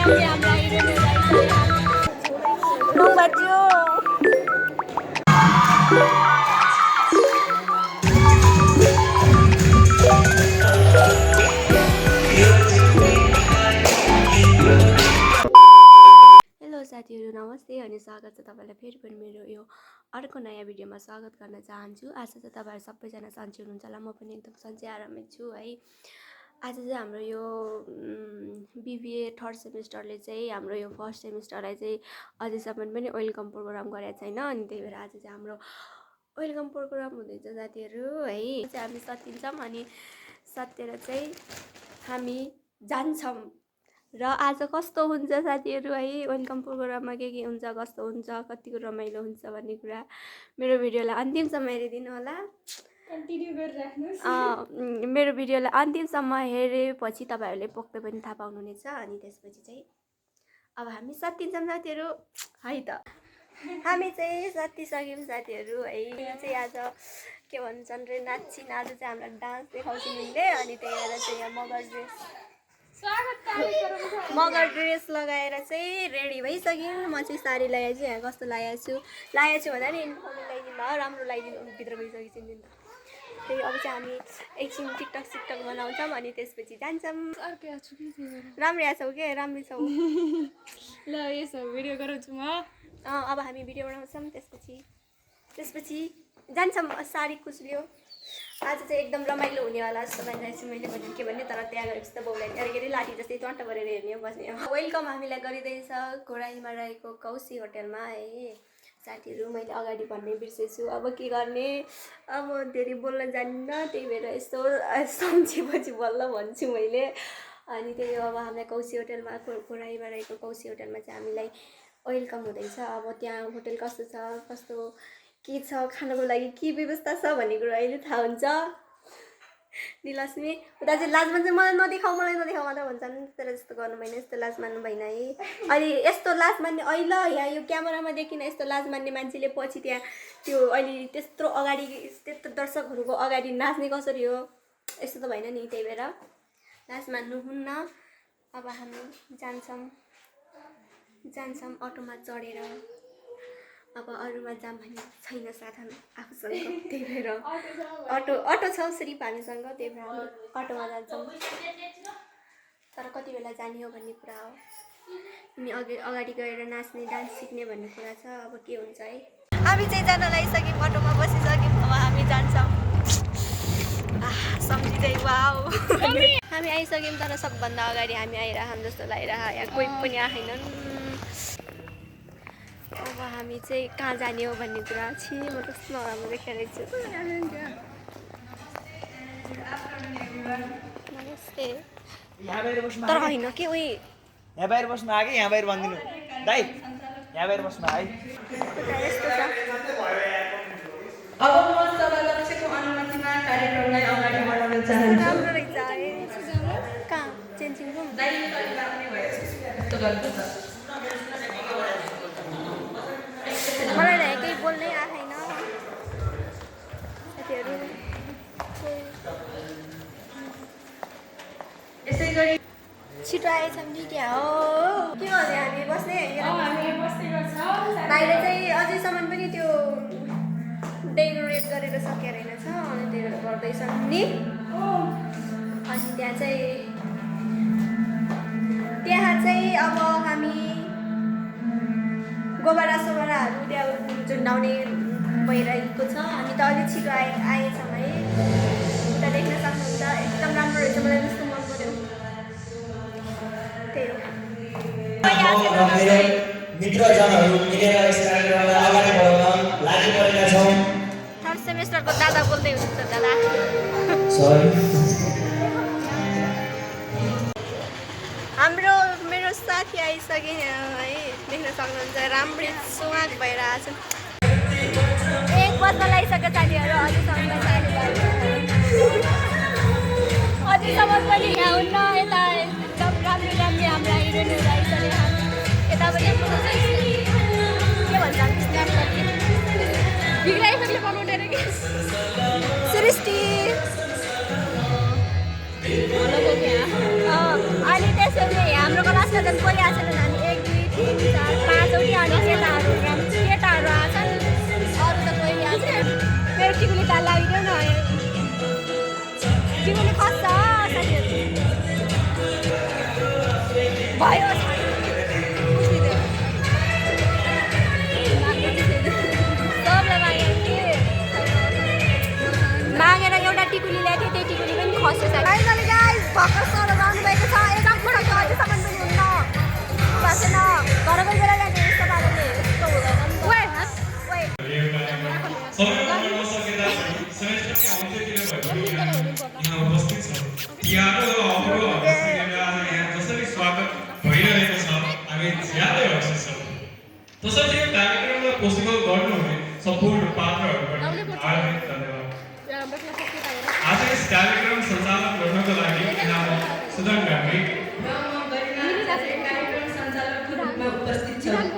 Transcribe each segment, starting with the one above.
साथीहरु नमस्ते अनि स्वागत छ तपाईलाई फेरि पनि मेरो यो अर्को नयाँ भिडियोमा स्वागत गर्न चाहन्छु। आशा छ तपाईहरु सबैजना सन्चै हुनुहुन्छ होला। म पनि एकदम सन्चै आरामै छु है। आज चाहिँ हाम्रो यो बीबीए थर्ड सेमिस्टरले चाहिँ हाम्रो यो फर्स्ट सेमिस्टरलाई चाहिँ अझैसम्म पनि वेलकम प्रोग्राम गरेको छैन अनि त्यही भएर आज चाहिँ हाम्रो वेलकम प्रोग्राम हुँदैछ साथीहरु है। चाहिँ हामी सतिन्छौँ अनि सतेर चाहिँ हामी जान्छौँ र आज कस्तो हुन्छ साथीहरु है, वेलकम प्रोग्राममा के हुन्छ, कस्तो हुन्छ, कतिको रमाइलो हुन्छ भन्ने कुरा मेरो भिडियोलाई अन्तिमसम्म हेरिदिनु होला। कन्टिन्यू गरिराख्नुस्। मेरो भिडियोलाई अन्तिमसम्म हेरेपछि तपाईहरुले पक्कै पनि थाहा पाउनुहुनेछ। अनि त्यसपछि चाहिँ अब हामी सतिन्छौँ साथीहरु है त। हामी चाहिँ सतिसक्यौँ साथीहरु है। यो चाहिँ आज के भन्छन् रे नाच्छिन्, आज चाहिँ हामीलाई डान्स देखाउँछिन् उनले। अनि त्यही भएर चाहिँ यहाँ मगर ड्रेस लगाएर चाहिँ रेडी भइसक्यौँ। म चाहिँ साडी लगाएर चाहिँ यहाँ कस्तो लगाएको छु भन्दा नि इन्फर्मेल लगाइदिनु राम्रो लगाइदिनु भित्र गइसकेपछि नि त। त्यही अब चाहिँ हामी एकछिन टिकटक बनाउँछौँ अनि त्यसपछि जान्छौँ। राम्रै आएको छौ के? राम्रै छौ ल यसो भिडियो गराउँछु म। अब हामी भिडियो बनाउँछौँ त्यसपछि जान्छौँ। साडी कुच्लियो आज चाहिँ एकदम रमाइलो हुनेवाला जस्तो भनिरहेको छु मैले। भने के भन्ने तर त्यहाँ गएपछि त बाउलाई अलिकति लाठी जस्तै टन्ट गरेर हेर्ने बस्ने। वेलकम हामीलाई गरिँदैछ घोडाईमा रहेको कौसी होटलमा है साथीहरु। मैले अगाडि भन्ने बिर्सेछु, अब के गर्ने, अब धेरै बोल्न जान्दिनँ त्यही भएर यस्तो सम्झेपछि बल्ल भन्छु मैले। अनि त्यही अब हामीलाई कौसी होटलमा घोडाईमा रहेको कौसी होटलमा चाहिँ हामीलाई वेलकम हुँदैछ। अब त्यहाँ होटल कस्तो छ, कस्तो के छ, खानको लागि के व्यवस्था छ भन्ने कुरा अहिले थाहा हुन्छ। निलक्ष्मी उता चाहिँ लाज मान्छ, मलाई नदेखाऊ मात्र भन्छन्। तर यस्तो गर्नु भएन, यस्तो लाज मान्नु भएन है। अहिले यस्तो लाज मान्ने अहिले यहाँ यो क्यामेरामा देखिन यस्तो लाज मान्ने मान्छेले पछि त्यहाँ त्यो अहिले त्यत्रो अगाडि त्यत्रो दर्शकहरूको अगाडि नाच्ने कसरी हो, यस्तो त भएन नि। त्यही भएर लाज मान्नुहुन्न। अब हामी जान्छौँ अटोमा चढेर। अब अरूमा जाम भन्ने छैन साधन आफूसँग, त्यही भएर अटो छ सिर्फ हामीसँग, त्यही भएर हामी अटोमा जान्छौँ। तर कति बेला जाने हो भन्ने कुरा हो। अनि अगाडि गएर नाच्ने डान्स सिक्ने भन्ने कुरा छ। अब के हुन्छ है। हामी चाहिँ जान लागिसक्यौँ, अटोमा बसिसक्यौँ। अब हामी जान्छौँ। सम्झिँदै वाउ हामी आइसक्यौँ। तर सबभन्दा अगाडि हामी आइरहौँ जस्तो लागिरह, यहाँ कोही पनि आएनन्। अब हामी चाहिँ कहाँ जाने हो भन्ने कुरा छि म कस्तो नराम्रो देखिरहेको छु। नमस्ते तर होइन के उही यहाँ बाहिर बस्नु आगे, यहाँ बाहिर भनिदिनु दाइ, यहाँ बाहिर बस्नु है। यस्तो छ। अब म सभाध्यक्षको अनुमतिमा कार्यक्रमलाई अगाडि बढाउन चाहन्छु। राम्रो रहेछ कहाँ चेन्जिङ रुम मलाई लाग्यो केही बोल्नै आएन साथीहरू। यसै गरी छिटो आएछौँ नि क्या हो के भने हामी बस्ने भाइले चाहिँ अझैसम्म पनि त्यो डेकोरेट गरेर सकेर रहेनछ। अनि त्यही भएर गर्दैछन् नि। अनि त्यहाँ चाहिँ अब हामी गोबराहरू त्यहाँ झुन्डाउने भइरहेको छ। हामी त अलिक छिटो आएछौँ है। उता देख्न सक्नुहुन्छ एकदम राम्रो रहेछ, मलाई जस्तो मन पर्यो। त्यही हो। मित्रजनहरू मिलेर यस कार्यक्रमलाई अगाडि बढाउन लागिपरेका छौँ। थर्ड सेमेस्टरको दादा बोल्दै हुनुहुन्छ दादा। मेरो साथी आइसके है, देख्न सक्नुहुन्छ राम्रै सुहाग भएर आएको छ। 1 बज्न लागिसक्यो साथीहरू, अझैसम्म पनि यहाँ हुन्न। यता एकदम राम्रो हाम्रा हिरोइनहरू आइसक्यो। यता पनि के भन्छ बनाउने रे सृष्टि अनि त्यसैले हाम्रो क्लासमा त कोही आएको छैन नानी 1 2 3 4 5 वटी अनि केटाहरू केटाहरू आछन् अरू त कोही आएको छैन मेरो टिकुली ताल लागिदेऊ न टिकुली खस्छ साथीहरू भयो मागेर एउटा टिकुली ल्याएको थिएँ त्यही टिकुली पनि खस्यो फाइनली गाइस भर्खर सर आउनुभएको छ एकपल्ट अझैसम्म पनि हुन्न बसेन घर गएर ल्याएको यस्तो पाराले यस्तो हुँदैन तसर्थ यो कार्यक्रमलाई पोसिबल गर्नुहुने सम्पूर्ण पात्रहरूबाट हार्दिक धन्यवाद। आज यस कार्यक्रम सञ्चालन गर्नको लागि सुदन गामी कार्यक्रम सञ्चालकको रूपमा उपस्थित छन्।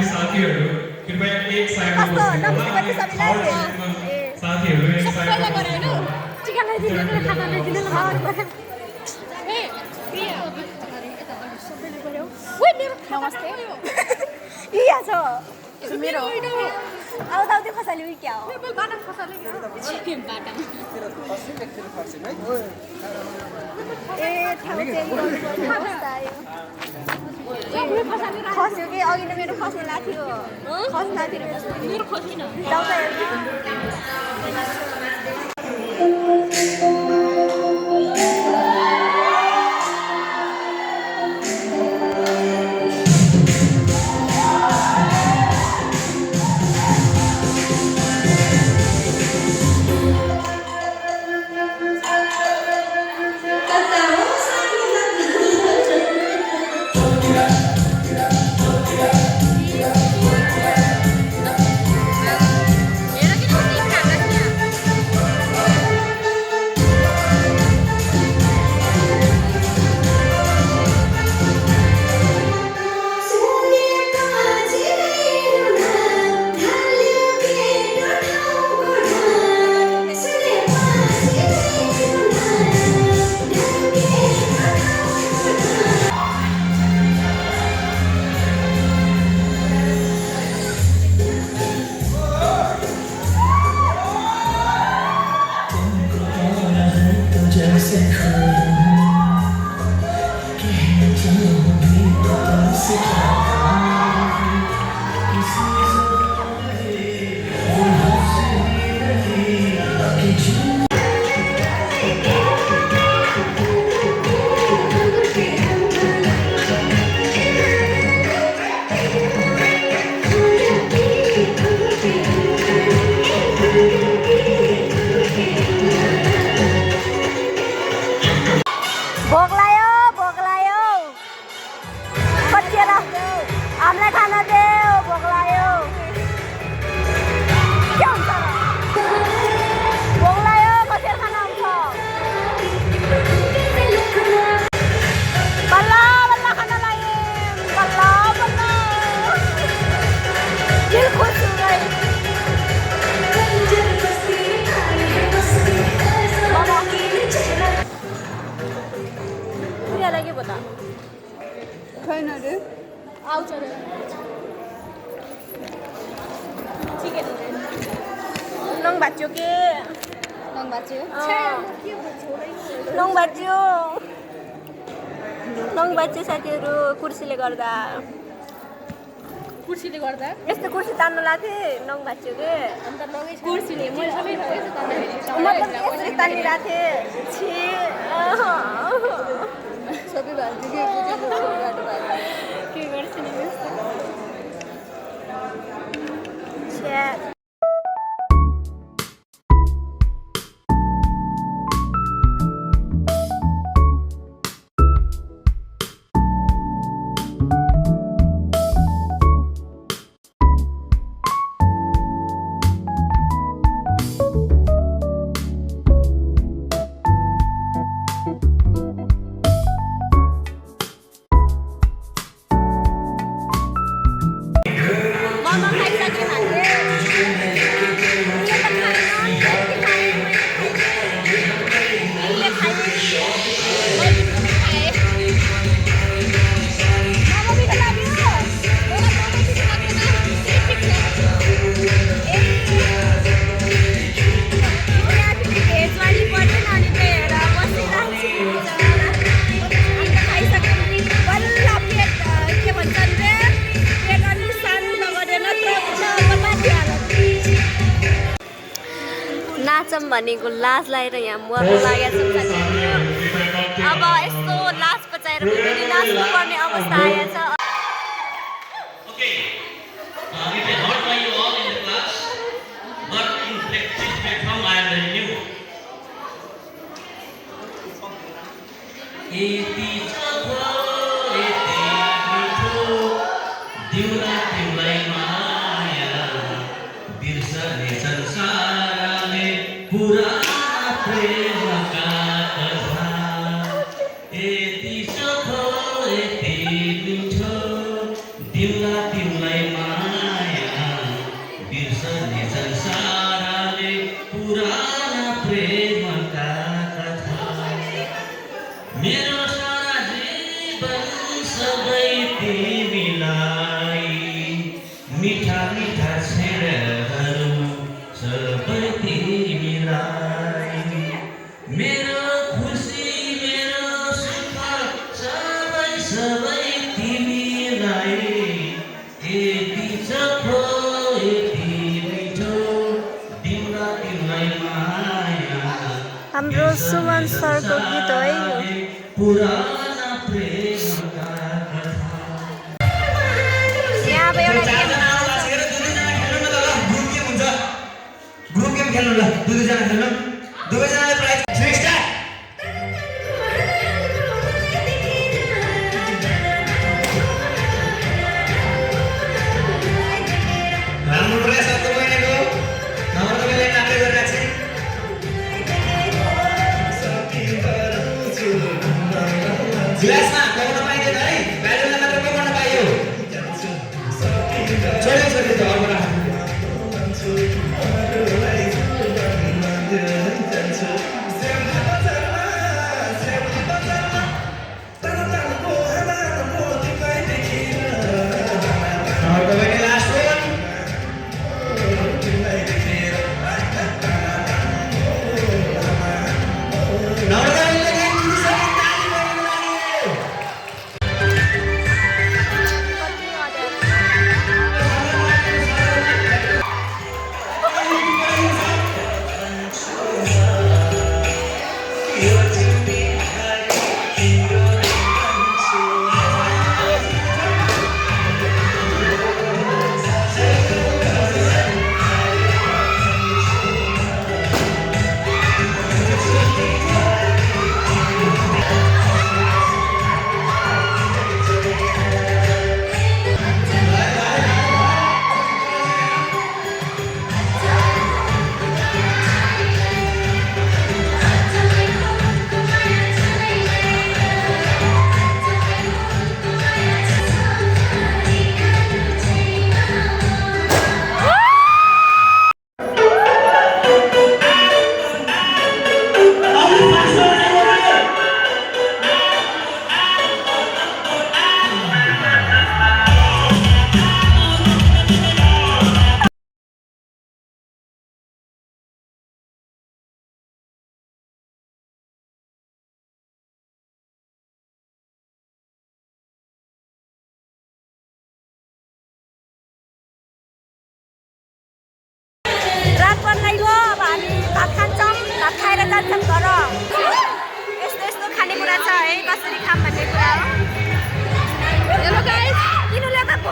साथीहरू कृपया एक साइडमा साथीहरू एक साइडमा नमस्ते यहाँ छ मेरो आउँदै खसाल्यो क्या हो ए ठाउँ चेन्ज गर्नुपर्ने अवस्था आयो खस्यो कि अघि त मेरो खस्नु लाग्थ्यो खस्नु लाग्थ्यो मेरो खस्दैन भोक लाग्यो कतिखेर पो त छैन रे आउँछ रे चिकन नङ भाच्यो के नङ बाच्यो नङ भाच्यो साथीहरू कुर्सीले गर्दा कुर्सीले गर्दा यस्तो कुर्सी तान्नु लाग्थेँ नङ भाच्यो के अन्त नङै कुर्सीले मैले सबै ठाउँ यस्तो तान्दाखेरि मतलब यसरी तानिरहेको थिएँ छि सबै भान्थ्यो के के गर्छु नि यस्तो छ्या मोमो खाइसक्यो हामीले नाचम भनेको लाज लगाएर यहाँ मर्नु लागेको छ अब यस्तो लाज पचाएर पनि नाच्नु पर्ने अवस्था आएछ Okay. It is not by you all in the class, but in practice platform I am telling you. Eti chakwa, eti mitho, diula diulai maya, birsane sansarane purana prema ka katha. Eti chakwa, eti mitho. दिउला तिमीलाई माया बिर्सने संसारले पुराना प्रेमका कथा मेरो सारा जीवन सबै तिमीलाई मिठा मिठा क्षणहरू सबै तिमीलाई मेरो खुसी मेरो सुख सबै सबै तिमीलाई हाम्रो सुमन सरको गीत हो है यो पुराना प्रेमका कथा यहाँ अब एउटा गेम ग्रुप गेम खेल्नु ल दुईजना खेल्नु दुवैजनाले प्राइज नेक्स्ट राम्रो प्रयास गर्दै बहिनीको नम्बर तपाईँले नाप्दै गरिरहेको छु गिलासमा पाउन पाइँदैन है ब्यालुनलाई मात्र पकाउन पाइयो छोड्यो छोड्यो त्यो अर्को राख तपाईँले लास्ट वान नौरदाले गेम जितिसके ताली बजाउनु लाग्यो कति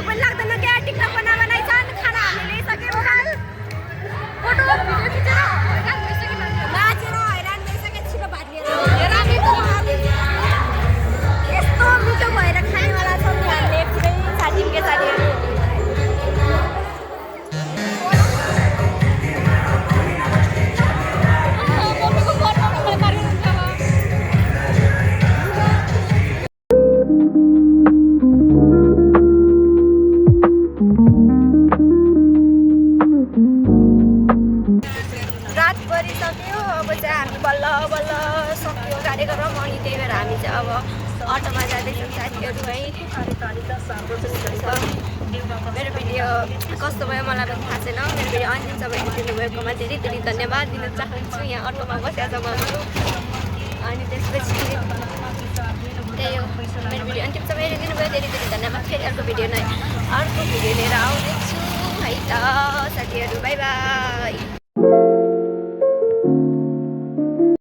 भोक पनि लाग्दैन क्या टिकटक बनाइछन् खाना हामीले ल्याइसक्यो फोटो भिडियो खिचेर हैरान भइसक्यो नाचेर हैरान भइसक्यो छिटो भात लिएर यस्तो मिठो भएर खानेवाला छौँ हामीले पुरै साथीके साथीहरू रात परिसक्यो अब चाहिँ हामी बल्ल बल्ल सक्यो कार्यक्रम अनि त्यही भएर हामी चाहिँ अब अटोमा जाँदैछौँ साथीहरू है मेरो भिडियो कस्तो भयो मलाई पनि थाहा छैन मेरो भिडियो अन्तिमसम्म हेरिदिनु भएकोमा धेरै धेरै धन्यवाद दिन चाहन्छु यहाँ अटोमा बसेको छ अनि त्यसपछि त्यही हो मेरो भिडियो अन्तिमसम्म हेरिदिनु भयो धेरै धेरै धन्यवाद फेरि अर्को भिडियो लिएर आउँदैछु है त साथीहरू बाई बाई